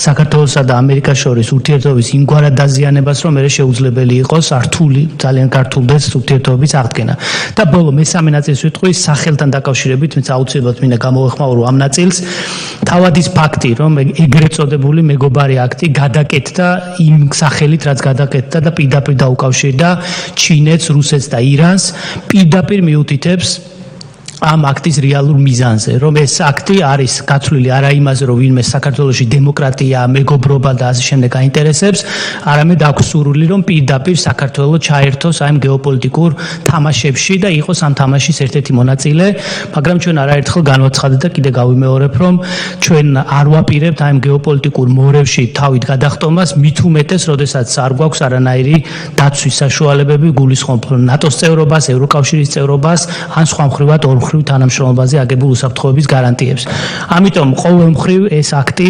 Speaker 4: საქართველოსა და ამერიკას შორის ურთიერთობის იმგვარად დაზიანებას, რომ მერე შეუძლებელი იყოს რთული, ძალიან გართულდეს ურთიერთობის აღდგენა. და ბოლო მესამე ნაწილს ვიტყვი სახელთან დაკავშირებით, თუმცა აუცილებლად მინდა გამოვეხმაურო ამ ნაწილს. თავად ის ფაქტი, რომ ეგრეთ წოდებული მეგობარი აქტი გადაკეთდა იმ სახელით, რაც გადაკეთდა და პირდაპირ დაუკავშირდა ჩინეთს, რუსეთს და ირანს, პირდაპირ მიუთითებს ამ აქტის რეალურ მიზანზე, რომ ეს აქტი არის გაცვლილი არა იმაზე, რომ ვინმე საქართველოში დემოკრატია, მეგობრობა და ასე შემდეგ აინტერესებს, არამედ აქვს სურვილი, რომ პირდაპირ საქართველო ჩაერთოს ამ გეოპოლიტიკურ თამაშებში და იყოს ამ თამაშის ერთ-ერთი მონაწილე, მაგრამ ჩვენ არაერთხელ განვაცხადეთ და კიდე გავიმეორებ, რომ ჩვენ არ ვაპირებთ ამ გეოპოლიტიკურ მორევში თავით გადახტომას, მით უმეტეს, როდესაც არ გვაქვს არანაირი დაცვის საშუალებები, გულისხმობ ნატოს წევრობას, ევროკავშირის წევრობას, ან სხვა მხრივად მხრივ თანამშრომლობაზე აგებულ უსაფრთხოების გარანტიებს. ამიტომ ყოველ მხრივ ეს აქტი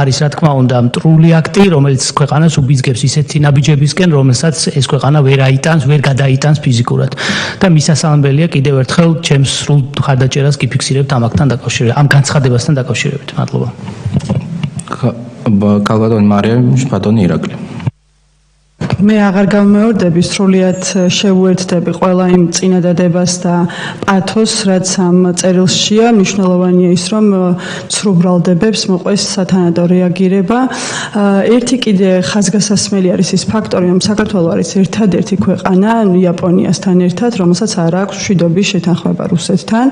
Speaker 4: არის რა თქმა უნდა მტრული აქტი, რომელიც ქვეყანას უბიძგებს ისეთი ნაბიჯებისკენ, რომელსაც ეს ქვეყანა ვერ გადაიტანს ფიზიკურად. და მისასალმებელია კიდევ ერთხელ ჩემს სრულ ხარდაჭერას გიფიქსირებთ ამ აქტთან დაკავშირებით, ამ განცხადებასთან დაკავშირებით. მადლობა.
Speaker 1: კალბატონი მარიამ, ბატონი ირაკლი.
Speaker 5: მე აღარ გამეორდები, სრულიად შევუერთდები ყველა იმ წინადადებას და პათოსს, რაც ამ წერილშია. მნიშვნელოვანია ის, რომ ცრუბრალდებებს მოყვეს სათანადო რეაგირება. ერთი კიდე ხაზგასასმელი არის ის ფაქტორი, რომ საქართველო არის ერთადერთი ქვეყანა იაპონიასთან ერთად, რომელსაც არ აქვს მშვიდობის შეთანხმება რუსეთთან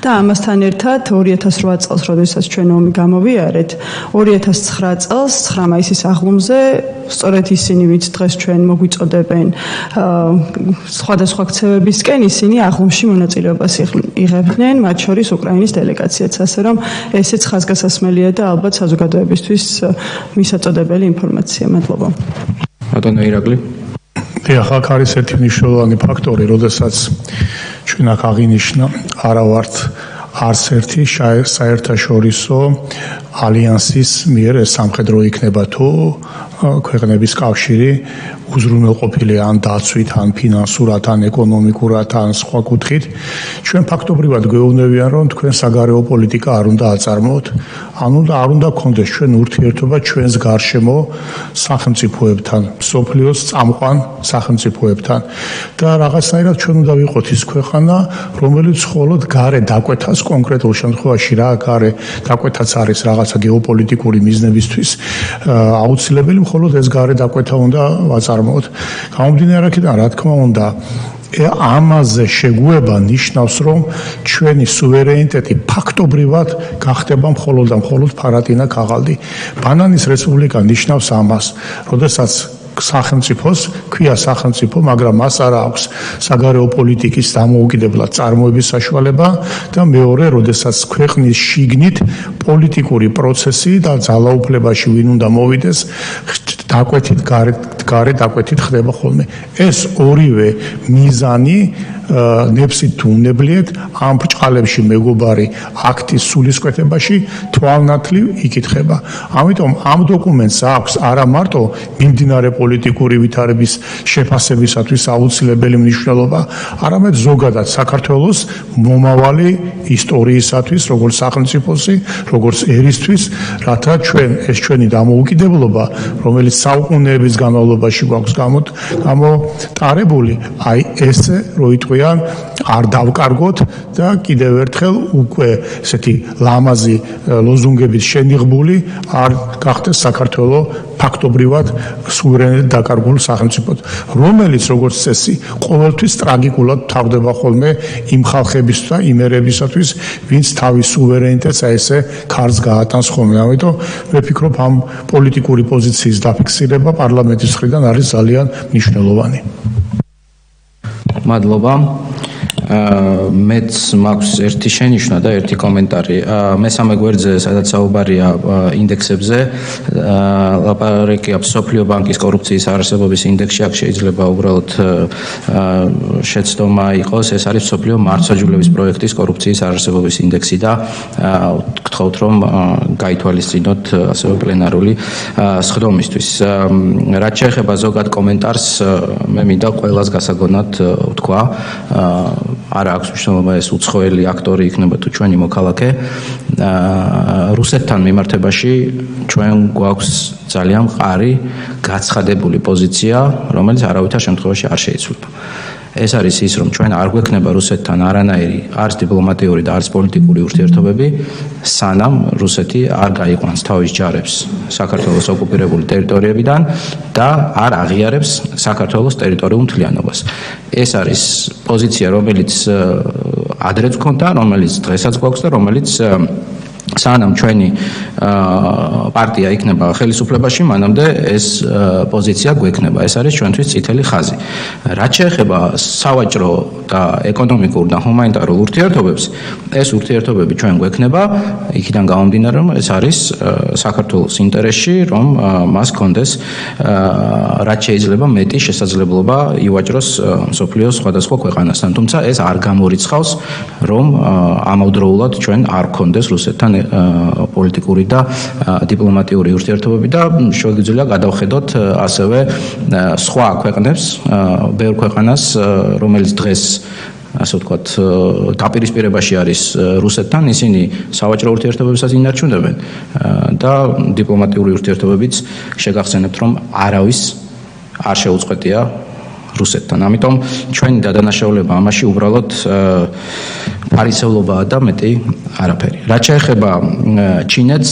Speaker 5: და ამასთან ერთად 2008 წელს, როდესაც ჩვენ ომი გამოვიარეთ, 2009 წელს 9 მაისის აღლუმზე სწორედ ისინი, ვინც დღეს ჩვენ მოგვიწოდებენ სხვადასხვა ქცევებისკენ, ისინი აღლუმში მონაწილეობას იღებდნენ, მათ შორის უკრაინის დელეგაციაც, ასე რომ ესეც ხაზგასასმელია და ალბათ საზოგადოებისთვის მისაწოდებელი ინფორმაცია. მადლობა.
Speaker 1: ბატონო ირაკლი.
Speaker 3: ახლა არის ერთი მნიშვნელოვანი ფაქტორი, როდესაც ჩვენ აქ აღინიშნა არა ვართ არც ერთი საერთაშორისო ალიანსის მიერ სამხედრო იქნება თუ ქვეყნების კავშირი უზრუნველყოფილი ან დაცვით, ან ფინანსურად, ან ეკონომიკურად, ან სხვა კუთხით. ჩვენ ფაქტობრივად გვეუბნებიან, რომ თქვენ საგარეო პოლიტიკა არ უნდა აწარმოოთ, არ უნდა გქონდეს ჩვენ ურთიერთობა ჩვენს გარშემო სახელმწიფოებთან, მსოფლიოს წამყვან სახელმწიფოებთან და რაღაცნაირად ჩვენ უნდა ვიყოთ ის ქვეყანა, რომელიც მხოლოდ გარე დაკვეთას კონკრეტულ შემთხვევაში რა გარე დაკვეთაც არის რაღაცა გეოპოლიტიკური მიზნებისთვის აუცილებელი, მხოლოდ ეს გარე დაკვეთა უნდა ვაწარმოოთ. გამომდინარე აქედან, რა თქმა უნდა, ამაზე შეგუება ნიშნავს, რომ ჩვენი სუვერენიტეტი ფაქტობრივად გახდება მხოლოდ და მხოლოდ ფარატინა ქაღალდი. ბანანის რესპუბლიკა ნიშნავს ამას, როდესაც სახელმწიფოს ქვია სახელმწიფო, მაგრამ მას არ აქვს საგარეო პოლიტიკის დამოუკიდებლად წარმოების საშუალება და მეორე, როდესაც ქვეყნის შიგნით პოლიტიკური პროცესი და ძალაუფლებაში ვინ უნდა მოვიდეს, დაკვეთით გარე დაკვეთით ხდება ხოლმე. ეს ორივე მიზანი ნებსით თუ უნებლიეთ ამ ბრჭყალებში მეგობარი აქტის სულისკვეთებაში თვალნათლივ იკითხება. ამიტომ ამ დოკუმენტს აქვს არა მარტო მიმდინარე პოლიტიკური ვითარების შეფასებისათვის აუცილებელი მნიშვნელობა, არამედ ზოგადად საქართველოს მომავალი ისტორიისათვის, როგორც სახელმწიფოსი, როგორც ერისთვის, რათა ეს ჩვენი დამოუკიდებლობა, რომელიც საუკუნეების განმავლობაში გვაქვს გამოტარებული, აი ესე როიტყვი არ დავკარგოთ და კიდევ ერთხელ უკვე ესეთი ლამაზი ლოზუნგებით შენიღბული არ გახდეს საქართველო ფაქტობრივად სუვერენად დაკარგულ სახელმწიფოდ, რომელიც როგორც წესი ყოველთვის ტრაგიკულად თავდება ხოლმე იმ ხალხების და იმ ერებისათვის, ვინც თავის სუვერენიტეტს ესე ქარს გაატანს ხოლმე. ამიტომ მე ვფიქრობ, ამ პოლიტიკური პოზიციის დაფიქსირება პარლამენტის მხრიდან არის ძალიან მნიშვნელოვანი.
Speaker 1: მადლობა. მეც მაქვს ერთი შენიშვნა და ერთი კომენტარი. მესამე გვერდზე, სადაც საუბარია ინდექსებზე, ლაპარაკია მსოფლიო ბანკის კორუფციის არარსებობის ინდექსში, აქ შეიძლება უბრალოდ შეცდომა იყოს, ეს არის მსოფლიო მართლმსაჯულების პროექტის კორუფციის არარსებობის ინდექსი და გთხოვთ, რომ გაითვალისწინოთ ასევე პლენარული სხდომისთვის. რაც შეეხება ზოგად კომენტარს, მე მინდა ყველას გასაგონად ვთქვა, არა აქვს მნიშვნელობა ეს უცხოელი აქტორი იქნება თუ ჩვენი მოქალაქე. რუსეთთან მიმართებაში ჩვენ გვაქვს ძალიან მყარი გაცხადებული პოზიცია, რომელიც არავითარ შემთხვევაში არ შეიცვლება. ეს არის ის, რომ ჩვენ არ გვექნება რუსეთთან არანაირი არც დიპლომატიური და არც პოლიტიკური ურთიერთობები, სანამ რუსეთი არ გაიყვანს თავის ჯარებს საქართველოს ოკუპირებული ტერიტორიებიდან და არ აღიარებს საქართველოს ტერიტორიულ მთლიანობას. ეს არის პოზიცია, რომელიც ადრეც გქონდა, რომელიც დღესაც გვაქვს და რომელიც სანამ ჩვენი პარტია იქნება ხელისუფლებაში, მანამდე ეს პოზიცია გვექნება. ეს არის ჩვენთვის წითელი ხაზი. რაც შეეხება სავაჭრო და ეკონომიკურ და ჰუმანიტარულ ურთიერთობებს, ეს ურთიერთობები ჩვენ გვექნება, იქიდან გამომდინარე, რომ ეს არის საქართველოს ინტერესში, რომ მას კონდეს რაც შეიძლება მეტი შესაძლებლობა ივაჭროს მსოფლიოს სხვადასხვა ქვეყანასთან. თუმცა ეს არ გამორიცხავს, რომ ამავდროულად ჩვენ არ გქონდეს რუსეთთან პოლიტიკური და დიპლომატიური ურთიერთობები და შეგვიძლია გადავხედოთ ასევე სხვა ქვეყნებს, ბევრ ქვეყანას, რომელიც დღეს ასე ვთქვათ, დაპირისპირებაში არის რუსეთთან, ისინი სავაჭრო ურთიერთობებსაც ინარჩუნებენ და დიპლომატიური ურთიერთობებიც შეგახსენებთ, რომ არავის არ შეუწყვეტია რუსეთთან. ამიტომ ჩვენი დადანაშაულება ამაში უბრალოდ ფარისევლობაა და მეტი არაფერი. რაც შეეხება ჩინეთს,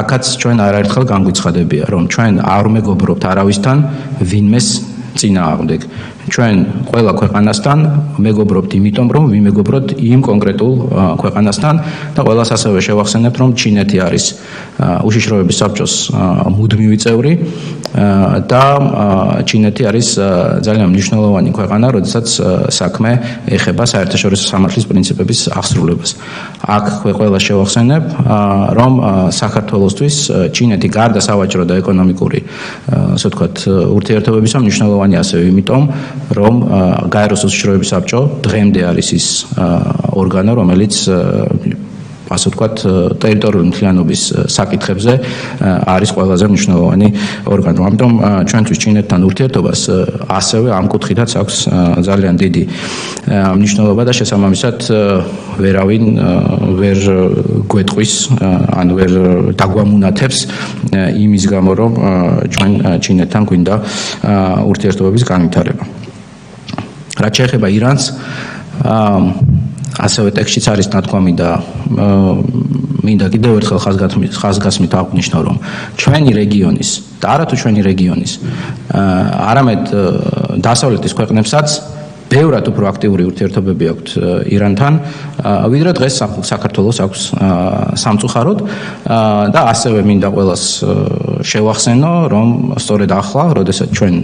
Speaker 1: აქაც ჩვენ არაერთხელ განგვიცხადებია, რომ ჩვენ არ მეგობრობთ არავისთან ვინმეს წინააღმდეგ. ჩვენ ყველა ქვეყანასთან მეგობრობთ იმიტომ, რომ ვიმეგობროთ იმ კონკრეტულ ქვეყანასთან და ყველას ასევე შევახსენებთ, რომ ჩინეთი არის უშიშროების საბჭოს მუდმივი წევრი და ჩინეთი არის ძალიან მნიშვნელოვანი ქვეყანა, როდესაც საქმე ეხება საერთაშორისო სამართლის პრინციპების აღსრულებას. აქ ყველა შევახსენებ, რომ საქართველოსთვის ჩინეთი გარდა სავაჭრო და ეკონომიკური, ასე ვთქვათ, ურთიერთობებისა მნიშვნელოვანი ასევე იმიტომ, რომ გაეროს უშიშროების საბჭო დღემდე არის ის ორგანო, რომელიც ასე ვთქვათ, ტერიტორიული მთლიანობის საკითხებზე არის ყველაზე მნიშვნელოვანი ორგანო. ამიტომ ჩვენთვის ჩინეთთან ურთიერთობას ასევე ამ კუთხითაც აქვს ძალიან დიდი მნიშვნელობა და შესაბამისად ვერავინ ვერ გვეტყვის ან ვერ დაგვამუნათებს იმის გამო, რომ ჩვენ ჩინეთთან გვინდა ურთიერთობების განვითარება. რაც შეეხება ირანს, ასევე ტექსტშიც არის ნათქვამი და მინდა კიდევ ერთხელ ხაზგასმით აღვნიშნო, რომ ჩვენი რეგიონის და არათუ ჩვენი რეგიონის, არამედ დასავლეთის ქვეყნებსაც ბევრად უფრო აქტიური ურთიერთობები აქვთ ირანთან, ვიდრე დღეს საქართველოს აქვს სამწუხაროდ და ასევე მინდა ყველას შევახსენო, რომ სწორედ ახლა, როდესაც ჩვენ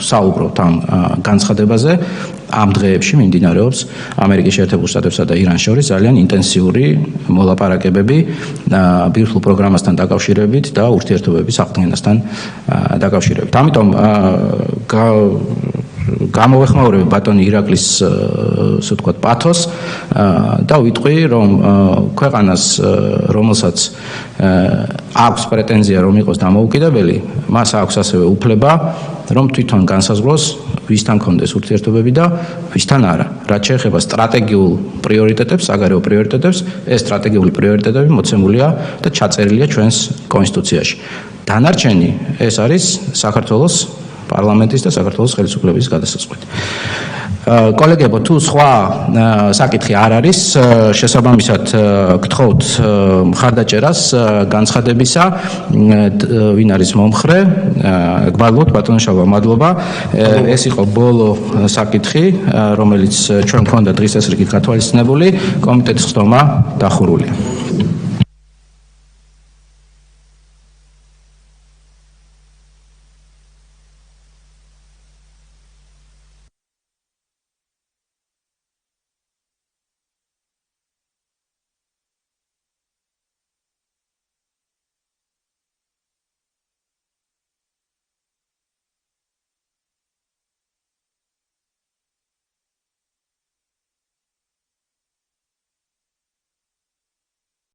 Speaker 1: საუბრობთ ამ განცხადებაზე, ამ დღეებში მიმდინარეობს ამერიკის შეერთებულ შტატებსა და ირანს შორის ძალიან ინტენსიური მოლაპარაკებები ბირთვულ პროგრამასთან დაკავშირებით და ურთიერთობების აღდგენასთან დაკავშირებით. ამიტომ გამოვეხმაურებ ბატონი ირაკლის, ასე ვთქვათ, პათოს და ვიტყვი, რომ ქვეყანას, რომელსაც აქვს პრეტენზია, რომ იყოს დამოუკიდებელი, მას აქვს ასევე უფლება, რომ თვითონ განსაზღვროს, ვისთან კონდეს ურთიერთობები და ვისთან არა. რაც შეეხება სტრატეგიულ პრიორიტეტებს, საგარეო პრიორიტეტებს, ეს სტრატეგიული პრიორიტეტები მოცემულია და ჩაწერილია ჩვენს კონსტიტუციაში. დანარჩენი ეს არის საქართველოს პარლამენტის და საქართველოს ხელისუფლების გადასაწყვეტი. კოლეგებო, თუ სხვა საკითხი არ არის, შესაბამისად გთხოვთ მხარდაჭერას განცხადებისა, ვინ არის მომხრე, გვალვოთ ბატონო შალვა, მადლობა. ეს იყო ბოლო საკითხი, რომელიც ჩვენ გვქონდა დღის წესრიგით გათვალისწინებული, კომიტეტის ხდომა დახურულია.